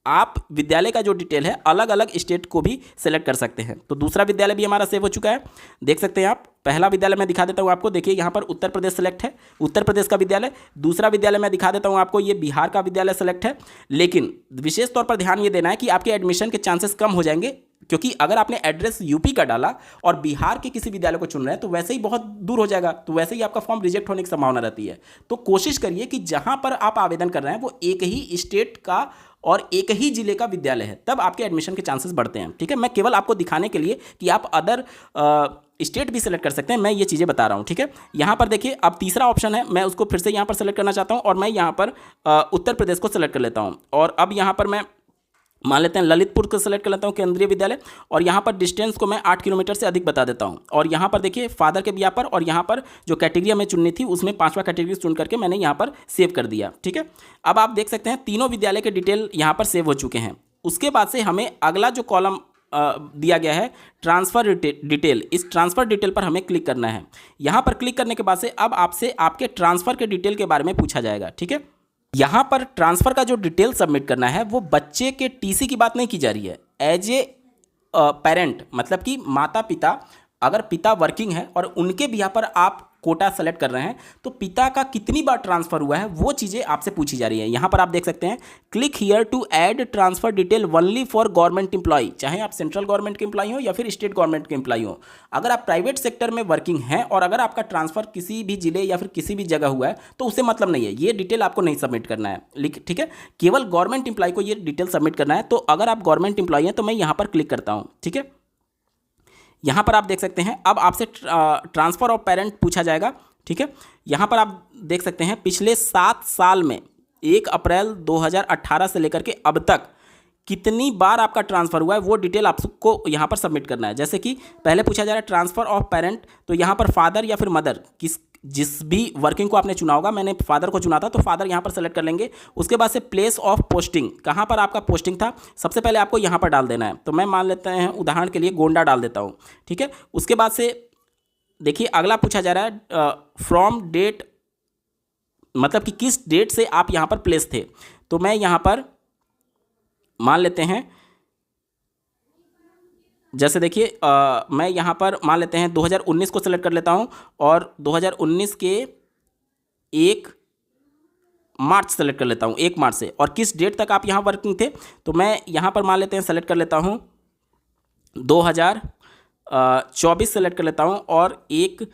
आप विद्यालय का जो डिटेल है अलग अलग स्टेट को भी सेलेक्ट कर सकते हैं। तो दूसरा विद्यालय भी हमारा सेव हो चुका है, देख सकते हैं आप। पहला विद्यालय मैं दिखा देता हूँ आपको, देखिए यहाँ पर उत्तर प्रदेश सेलेक्ट है, उत्तर प्रदेश का विद्यालय। दूसरा विद्यालय मैं दिखा देता हूँ आपको, ये बिहार का विद्यालय सेलेक्ट है। लेकिन विशेष तौर पर ध्यान ये देना है कि आपके एडमिशन के चांसेस कम हो जाएंगे, क्योंकि अगर आपने एड्रेस यूपी का डाला और बिहार के किसी विद्यालय को चुन रहे हैं तो वैसे ही बहुत दूर हो जाएगा, तो वैसे ही आपका फॉर्म रिजेक्ट होने की संभावना रहती है। तो कोशिश करिए कि जहां पर आप आवेदन कर रहे हैं वो एक ही स्टेट का और एक ही जिले का विद्यालय है, तब आपके एडमिशन के चांसेस बढ़ते हैं, ठीक है। मैं केवल आपको दिखाने के लिए कि आप अदर स्टेट भी सेलेक्ट कर सकते हैं, मैं ये चीज़ें बता रहा हूँ, ठीक है। यहाँ पर देखिए अब तीसरा ऑप्शन है, मैं उसको फिर से यहाँ पर सेलेक्ट करना चाहता हूँ और मैं यहाँ पर उत्तर प्रदेश को सेलेक्ट कर लेता हूँ। और अब यहाँ पर मैं मान लेते हैं ललितपुर को सेलेक्ट कर लेता हूँ, केंद्रीय विद्यालय। और यहाँ पर डिस्टेंस को मैं 8 किलोमीटर से अधिक बता देता हूँ। और यहाँ पर देखिए फादर के बिया पर, और यहाँ पर जो कैटेगरी हमें चुननी थी उसमें 5वां कैटेगरी चुन करके मैंने यहाँ पर सेव कर दिया, ठीक है। अब आप देख सकते हैं तीनों विद्यालय के डिटेल यहाँ पर सेव हो चुके हैं। उसके बाद से हमें अगला जो कॉलम दिया गया है ट्रांसफ़र डिटेल, इस ट्रांसफ़र डिटेल पर हमें क्लिक करना है। यहाँ पर क्लिक करने के बाद से अब आपसे आपके ट्रांसफ़र के डिटेल के बारे में पूछा जाएगा, ठीक है। यहाँ पर ट्रांसफ़र का जो डिटेल सबमिट करना है वो बच्चे के टीसी की बात नहीं की जा रही है। एज ए पेरेंट, मतलब कि माता पिता, अगर पिता वर्किंग है और उनके बिहा पर आप कोटा सेलेक्ट कर रहे हैं तो पिता का कितनी बार ट्रांसफ़र हुआ है वो चीज़ें आपसे पूछी जा रही है। यहाँ पर आप देख सकते हैं click here to add transfer detail only for government employee, चाहे आप सेंट्रल गवर्नमेंट के एम्प्लॉय हो या फिर स्टेट गवर्नमेंट के एम्प्लॉय हो। अगर आप प्राइवेट सेक्टर में वर्किंग हैं और अगर आपका ट्रांसफ़र किसी भी जिले या फिर किसी भी जगह हुआ है तो उससे मतलब नहीं है, ये डिटेल आपको नहीं सबमिट करना है, ठीक है। केवल गवर्नमेंट एम्प्लॉय को ये डिटेल सबमिट करना है। तो अगर आप गवर्नमेंट एम्प्लॉय हैं तो मैं यहाँ पर क्लिक करता हूँ, ठीक है। यहाँ पर आप देख सकते हैं अब आपसे ट्रांसफ़र ऑफ पेरेंट पूछा जाएगा, ठीक है। यहाँ पर आप देख सकते हैं पिछले 7 साल में 1 अप्रैल 2018 से लेकर के अब तक कितनी बार आपका ट्रांसफ़र हुआ है वो डिटेल आपको यहाँ पर सबमिट करना है। जैसे कि पहले पूछा जा रहा है ट्रांसफ़र ऑफ पेरेंट, तो यहाँ पर फादर या फिर मदर, जिस भी वर्किंग को आपने चुना होगा, मैंने फादर को चुना था तो फादर यहाँ पर सेलेक्ट कर लेंगे। उसके बाद से प्लेस ऑफ पोस्टिंग, कहाँ पर आपका पोस्टिंग था सबसे पहले आपको यहाँ पर डाल देना है। तो मैं मान लेते हैं उदाहरण के लिए गोंडा डाल देता हूँ, ठीक है। उसके बाद से देखिए अगला पूछा जा रहा है फ्रॉम डेट, मतलब कि किस डेट से आप यहाँ पर प्लेस थे। तो मैं यहाँ पर मान लेते हैं, जैसे देखिए मैं यहाँ पर मान लेते हैं 2019 को सेलेक्ट कर लेता हूँ और 2019 के 1 मार्च सेलेक्ट कर लेता हूँ, 1 मार्च से। और किस डेट तक आप यहाँ वर्किंग थे तो मैं यहाँ पर मान लेते हैं सेलेक्ट कर लेता हूँ 2024 सेलेक्ट कर लेता हूँ और 1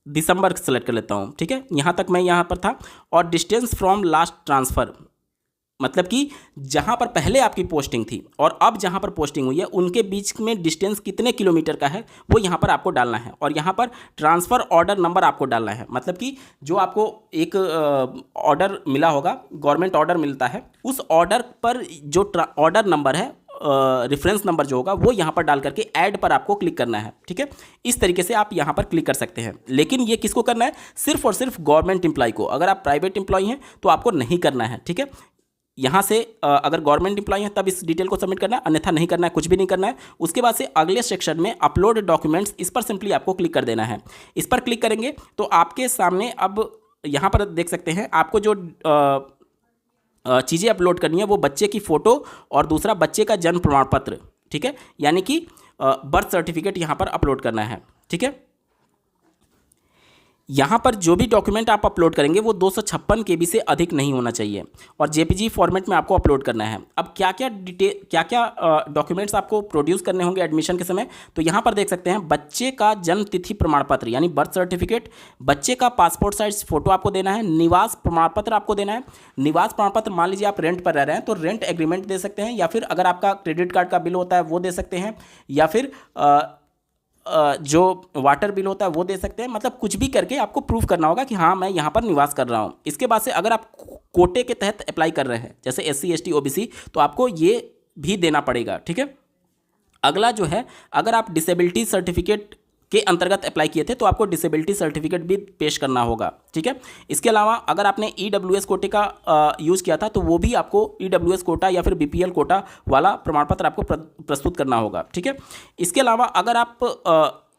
दिसंबर सेलेक्ट कर लेता हूँ, ठीक है। यहाँ तक मैं यहाँ पर था। और डिस्टेंस फ्रॉम लास्ट ट्रांसफ़र, मतलब कि जहाँ पर पहले आपकी पोस्टिंग थी और अब जहाँ पर पोस्टिंग हुई है उनके बीच में डिस्टेंस कितने किलोमीटर का है वो यहाँ पर आपको डालना है। और यहाँ पर ट्रांसफ़र ऑर्डर नंबर आपको डालना है, मतलब कि जो आपको एक ऑर्डर मिला होगा, गवर्नमेंट ऑर्डर मिलता है, उस ऑर्डर पर जो ऑर्डर नंबर है, रेफरेंस नंबर जो होगा वो यहाँ पर डाल करके ऐड पर आपको क्लिक करना है, ठीक है। इस तरीके से आप यहाँ पर क्लिक कर सकते हैं। लेकिन ये किसको करना है, सिर्फ और सिर्फ गवर्नमेंट एम्प्लॉय को। अगर आप प्राइवेट एम्प्लॉय हैं तो आपको नहीं करना है, ठीक है। यहाँ से अगर गवर्नमेंट एम्प्लॉय है तब इस डिटेल को सबमिट करना है, अन्यथा नहीं करना है, कुछ भी नहीं करना है। उसके बाद से अगले सेक्शन में अपलोड डॉक्यूमेंट्स, इस पर सिंपली आपको क्लिक कर देना है। इस पर क्लिक करेंगे तो आपके सामने अब यहाँ पर देख सकते हैं आपको जो चीज़ें अपलोड करनी है वो बच्चे की फ़ोटो और दूसरा बच्चे का जन्म प्रमाण पत्र, ठीक है, यानी कि बर्थ सर्टिफिकेट यहाँ पर अपलोड करना है, ठीक है। यहाँ पर जो भी डॉक्यूमेंट आप अपलोड करेंगे वो 256 KB से अधिक नहीं होना चाहिए और JPG फॉर्मेट में आपको अपलोड करना है। अब क्या क्या डॉक्यूमेंट्स आपको प्रोड्यूस करने होंगे एडमिशन के समय, तो यहाँ पर देख सकते हैं बच्चे का जन्म तिथि प्रमाण पत्र यानी बर्थ सर्टिफिकेट, बच्चे का पासपोर्ट साइज फोटो आपको देना है, निवास प्रमाण पत्र आपको देना है। निवास प्रमाण पत्र मान लीजिए आप रेंट पर रह रहे हैं तो रेंट एग्रीमेंट दे सकते हैं, या फिर अगर आपका क्रेडिट कार्ड का बिल होता है वो दे सकते हैं, या फिर जो वाटर बिल होता है वो दे सकते हैं। मतलब कुछ भी करके आपको प्रूफ करना होगा कि हाँ मैं यहाँ पर निवास कर रहा हूँ। इसके बाद से अगर आप कोटे के तहत अप्लाई कर रहे हैं जैसे SC ST OBC तो आपको ये भी देना पड़ेगा, ठीक है। अगला जो है, अगर आप डिसेबिलिटी सर्टिफिकेट के अंतर्गत अप्लाई किए थे तो आपको डिसेबिलिटी सर्टिफिकेट भी पेश करना होगा, ठीक है। इसके अलावा अगर आपने EWS कोटे का यूज़ किया था तो वो भी आपको EWS कोटा या फिर BPL कोटा वाला प्रमाण पत्र आपको प्रस्तुत करना होगा, ठीक है। इसके अलावा अगर आप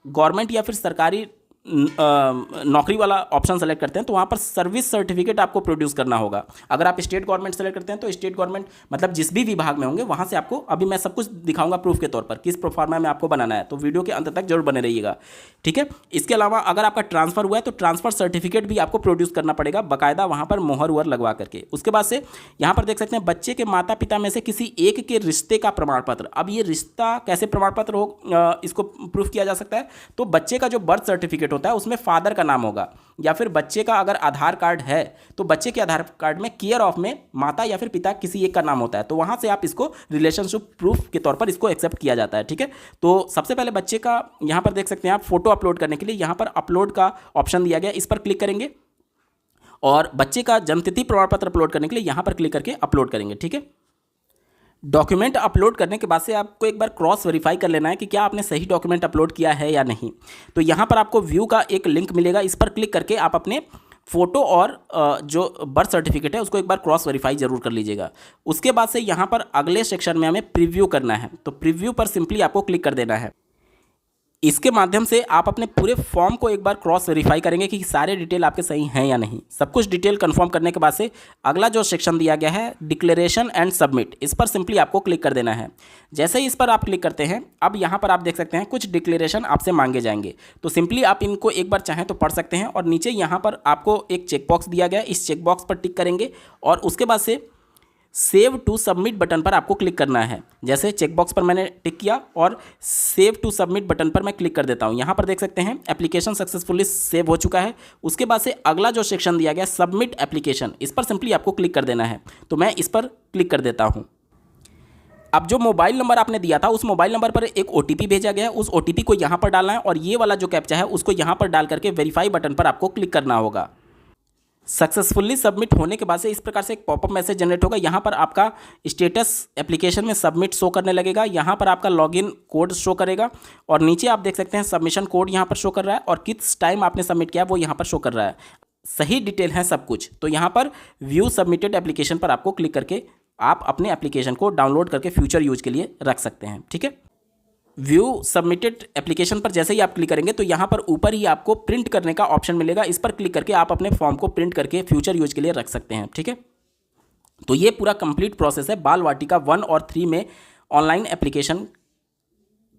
गवर्नमेंट या फिर सरकारी नौकरी वाला ऑप्शन सेलेक्ट करते हैं तो वहाँ पर सर्विस सर्टिफिकेट आपको प्रोड्यूस करना होगा। अगर आप स्टेट गवर्नमेंट सेलेक्ट करते हैं तो स्टेट गवर्नमेंट मतलब जिस भी विभाग में होंगे वहाँ से आपको, अभी मैं सब कुछ दिखाऊंगा प्रूफ के तौर पर किस प्रोफार्मा में आपको बनाना है, तो वीडियो के अंत तक जरूर बने रहिएगा, ठीक है। इसके अलावा अगर आपका ट्रांसफर हुआ है तो ट्रांसफर सर्टिफिकेट भी आपको प्रोड्यूस करना पड़ेगा बाकायदा वहाँ पर मोहर वोहर लगवा करके। उसके बाद से यहाँ पर देख सकते हैं बच्चे के माता पिता में से किसी एक के रिश्ते का प्रमाण पत्र। अब ये रिश्ता कैसे प्रमाण पत्र हो इसको प्रूफ किया जा सकता है, तो बच्चे का जो बर्थ सर्टिफिकेट होता है उसमें फादर का नाम होगा, या फिर बच्चे का अगर आधार कार्ड है तो बच्चे के आधार कार्ड में केयर ऑफ में माता या फिर पिता किसी एक का नाम होता है, तो वहां से आप इसको रिलेशनशिप प्रूफ के तौर पर इसको एक्सेप्ट किया जाता है, ठीक है। तो सबसे पहले बच्चे का यहां पर देख सकते हैं आप फोटो अपलोड करने के लिए यहां पर अपलोड का ऑप्शन दिया गया, इस पर क्लिक करेंगे और बच्चे का जन्मतिथि प्रमाण पत्र अपलोड करने के लिए यहां पर क्लिक करके अपलोड करेंगे, ठीक है। डॉक्यूमेंट अपलोड करने के बाद से आपको एक बार क्रॉस वेरीफाई कर लेना है कि क्या आपने सही डॉक्यूमेंट अपलोड किया है या नहीं। तो यहाँ पर आपको व्यू का एक लिंक मिलेगा, इस पर क्लिक करके आप अपने फोटो और जो बर्थ सर्टिफिकेट है उसको एक बार क्रॉस वेरीफाई जरूर कर लीजिएगा। उसके बाद से यहाँ पर अगले सेक्शन में हमें प्रीव्यू करना है, तो प्रीव्यू पर सिंपली आपको क्लिक कर देना है। इसके माध्यम से आप अपने पूरे फॉर्म को एक बार क्रॉस वेरीफाई करेंगे कि सारे डिटेल आपके सही हैं या नहीं। सब कुछ डिटेल कंफर्म करने के बाद से अगला जो सेक्शन दिया गया है डिक्लेरेशन एंड सबमिट, इस पर सिंपली आपको क्लिक कर देना है। जैसे ही इस पर आप क्लिक करते हैं अब यहाँ पर आप देख सकते हैं कुछ डिक्लेरेशन आपसे मांगे जाएंगे, तो सिंपली आप इनको एक बार चाहें तो पढ़ सकते हैं। और नीचे यहाँ पर आपको एक चेकबॉक्स दिया गया है, इस चेकबॉक्स पर टिक करेंगे और उसके बाद से सेव टू सबमिट बटन पर आपको क्लिक करना है। जैसे चेकबॉक्स पर मैंने टिक किया और सेव टू सबमिट बटन पर मैं क्लिक कर देता हूं। यहाँ पर देख सकते हैं एप्लीकेशन सक्सेसफुली सेव हो चुका है। उसके बाद से अगला जो सेक्शन दिया गया सबमिट एप्लीकेशन, इस पर सिंपली आपको क्लिक कर देना है, तो मैं इस पर क्लिक कर देता हूँ। अब जो मोबाइल नंबर आपने दिया था उस मोबाइल नंबर पर एक OTP भेजा गया है, उस OTP को यहाँ पर डालना है और ये वाला जो कैप्चा है उसको यहाँ पर डाल करके वेरीफाई बटन पर आपको क्लिक करना होगा। सक्सेसफुली सबमिट होने के बाद से इस प्रकार से एक पॉपअप मैसेज जनरेट होगा। यहाँ पर आपका स्टेटस एप्लीकेशन में सबमिट शो करने लगेगा, यहाँ पर आपका लॉगिन कोड शो करेगा और नीचे आप देख सकते हैं सबमिशन कोड यहाँ पर शो कर रहा है और किस टाइम आपने सबमिट किया वो यहाँ पर शो कर रहा है। सही डिटेल है सब कुछ। तो यहाँ पर व्यू सबमिटेड एप्लीकेशन पर आपको क्लिक करके आप अपने एप्लीकेशन को डाउनलोड करके फ्यूचर यूज के लिए रख सकते हैं, ठीक है। व्यू सबमिटेड एप्लीकेशन पर जैसे ही आप क्लिक करेंगे तो यहाँ पर ऊपर ही आपको प्रिंट करने का ऑप्शन मिलेगा, इस पर क्लिक करके आप अपने फॉर्म को प्रिंट करके फ्यूचर यूज के लिए रख सकते हैं, ठीक है। तो ये पूरा कंप्लीट प्रोसेस है बाल वाटिका 1 और 3 में ऑनलाइन एप्लीकेशन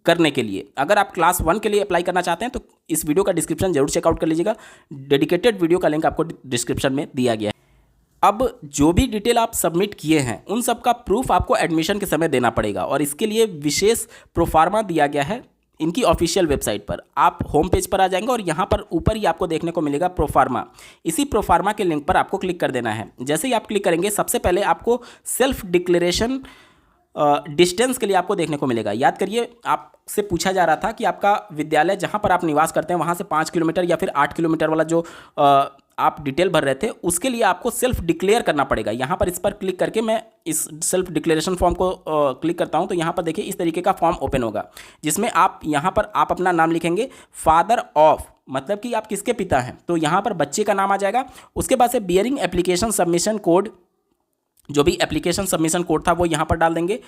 करने के लिए। अगर आप क्लास 1 के लिए अप्लाई करना चाहते हैं तो इस वीडियो का डिस्क्रिप्शन जरूर चेकआउट कर लीजिएगा, डेडिकेटेड वीडियो का लिंक आपको डिस्क्रिप्शन में दिया गया है। अब जो भी डिटेल आप सबमिट किए हैं उन सब का प्रूफ आपको एडमिशन के समय देना पड़ेगा और इसके लिए विशेष प्रोफार्मा दिया गया है इनकी ऑफिशियल वेबसाइट पर। आप होम पेज पर आ जाएंगे और यहाँ पर ऊपर ही आपको देखने को मिलेगा प्रोफार्मा। इसी प्रोफार्मा के लिंक पर आपको क्लिक कर देना है। जैसे ही आप क्लिक करेंगे सबसे पहले आपको सेल्फ डिक्लेरेशन डिस्टेंस के लिए आपको देखने को मिलेगा। याद करिए आपसे पूछा जा रहा था कि आपका विद्यालय जहाँ पर आप निवास करते हैं वहाँ से 5 किलोमीटर या फिर 8 किलोमीटर वाला जो आप डिटेल भर रहे थे उसके लिए आपको सेल्फ डिक्लेयर करना पड़ेगा। यहाँ पर इस पर क्लिक करके मैं इस सेल्फ डिक्लेरेशन फॉर्म को क्लिक करता हूँ तो यहाँ पर देखिए इस तरीके का फॉर्म ओपन होगा जिसमें आप यहाँ पर आप अपना नाम लिखेंगे, फादर ऑफ मतलब कि आप किसके पिता हैं, तो यहाँ पर बच्चे का नाम आ जाएगा। उसके बाद से बियरिंग एप्लीकेशन सबमिशन कोड, जो भी एप्लीकेशन सबमिशन कोड था वो यहाँ पर डाल देंगे।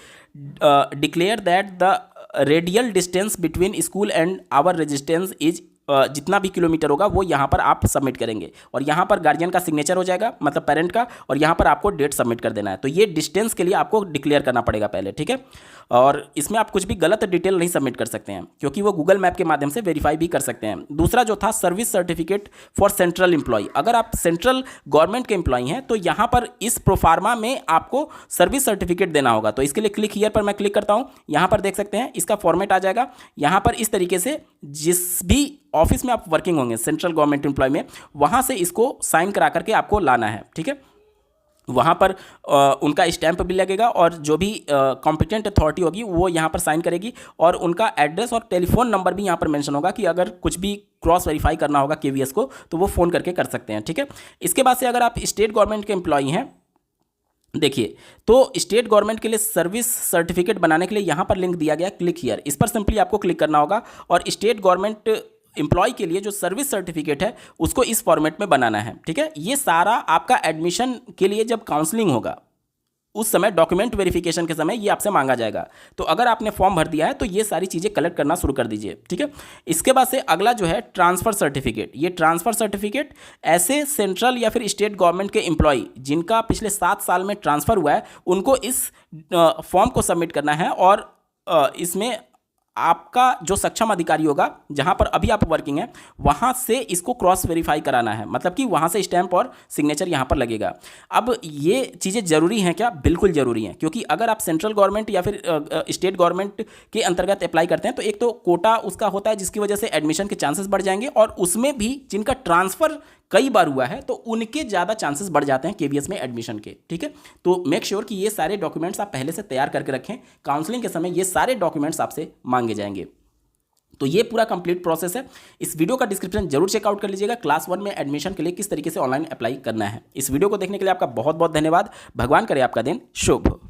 Declare that the radial distance between school and our residence is जितना भी किलोमीटर होगा वो यहाँ पर आप सबमिट करेंगे, और यहाँ पर गार्जियन का सिग्नेचर हो जाएगा, मतलब पेरेंट का, और यहाँ पर आपको डेट सबमिट कर देना है। तो ये डिस्टेंस के लिए आपको डिक्लेयर करना पड़ेगा पहले, ठीक है। और इसमें आप कुछ भी गलत डिटेल नहीं सबमिट कर सकते हैं, क्योंकि वो गूगल मैप के माध्यम से वेरीफाई भी कर सकते हैं। दूसरा जो था service certificate for central employee, अगर आप सेंट्रल गवर्नमेंट के एम्प्लॉय हैं तो यहाँ पर इस प्रोफार्मा में आपको सर्विस सर्टिफिकेट देना होगा। तो इसके लिए क्लिक हियर पर मैं क्लिक करता हूँ, यहाँ पर देख सकते हैं इसका फॉर्मेट आ जाएगा। यहाँ पर इस तरीके से जिस भी ऑफिस में आप वर्किंग होंगे सेंट्रल गवर्नमेंट एम्प्लॉय में, वहाँ से इसको साइन करा करके आपको लाना है, ठीक है। वहाँ पर उनका स्टैंप भी लगेगा, और जो भी कॉम्पिटेंट अथॉरिटी होगी वो यहाँ पर साइन करेगी, और उनका एड्रेस और टेलीफोन नंबर भी यहाँ पर मेंशन होगा कि अगर कुछ भी क्रॉस वेरीफाई करना होगा केवीएस को तो वो फ़ोन करके कर सकते हैं, ठीक है। इसके बाद से अगर आप स्टेट गवर्नमेंट के एम्प्लॉई हैं, देखिए तो स्टेट गवर्नमेंट के लिए सर्विस सर्टिफिकेट बनाने के लिए यहाँ पर लिंक दिया गया, क्लिक हियर, इस पर सिंपली आपको क्लिक करना होगा, और स्टेट गवर्नमेंट एम्प्लॉय के लिए जो सर्विस सर्टिफिकेट है उसको इस फॉर्मेट में बनाना है, ठीक है। ये सारा आपका एडमिशन के लिए जब काउंसलिंग होगा उस समय डॉक्यूमेंट वेरिफिकेशन के समय ये आपसे मांगा जाएगा। तो अगर आपने फॉर्म भर दिया है तो ये सारी चीज़ें कलेक्ट करना शुरू कर दीजिए, ठीक है। इसके बाद से अगला जो है ट्रांसफ़र सर्टिफिकेट। ये ट्रांसफ़र सर्टिफिकेट ऐसे सेंट्रल या फिर स्टेट गवर्नमेंट के एम्प्लॉय जिनका पिछले 7 साल में ट्रांसफ़र हुआ है उनको इस फॉर्म को सबमिट करना है, और इसमें आपका जो सक्षम अधिकारी होगा जहां पर अभी आप वर्किंग है वहां से इसको क्रॉस वेरीफाई कराना है, मतलब कि वहां से स्टैंप और सिग्नेचर यहां पर लगेगा। अब ये चीज़ें ज़रूरी हैं क्या? बिल्कुल ज़रूरी हैं, क्योंकि अगर आप सेंट्रल गवर्नमेंट या फिर स्टेट गवर्नमेंट के अंतर्गत अप्लाई करते हैं तो एक तो कोटा उसका होता है जिसकी वजह से एडमिशन के चांसेस बढ़ जाएंगे, और उसमें भी जिनका ट्रांसफ़र कई बार हुआ है तो उनके ज़्यादा चांसेस बढ़ जाते हैं केवीएस में एडमिशन के, ठीक है। तो मेक श्योर कि ये सारे डॉक्यूमेंट्स आप पहले से तैयार करके रखें, काउंसलिंग के समय ये सारे डॉक्यूमेंट्स आपसे मांगे जाएंगे। तो ये पूरा कंप्लीट प्रोसेस है। इस वीडियो का डिस्क्रिप्शन जरूर चेकआउट कर लीजिएगा, क्लास 1 में एडमिशन के लिए किस तरीके से ऑनलाइन अप्लाई करना है। इस वीडियो को देखने के लिए आपका बहुत बहुत धन्यवाद। भगवान करे आपका दिन शुभ हो।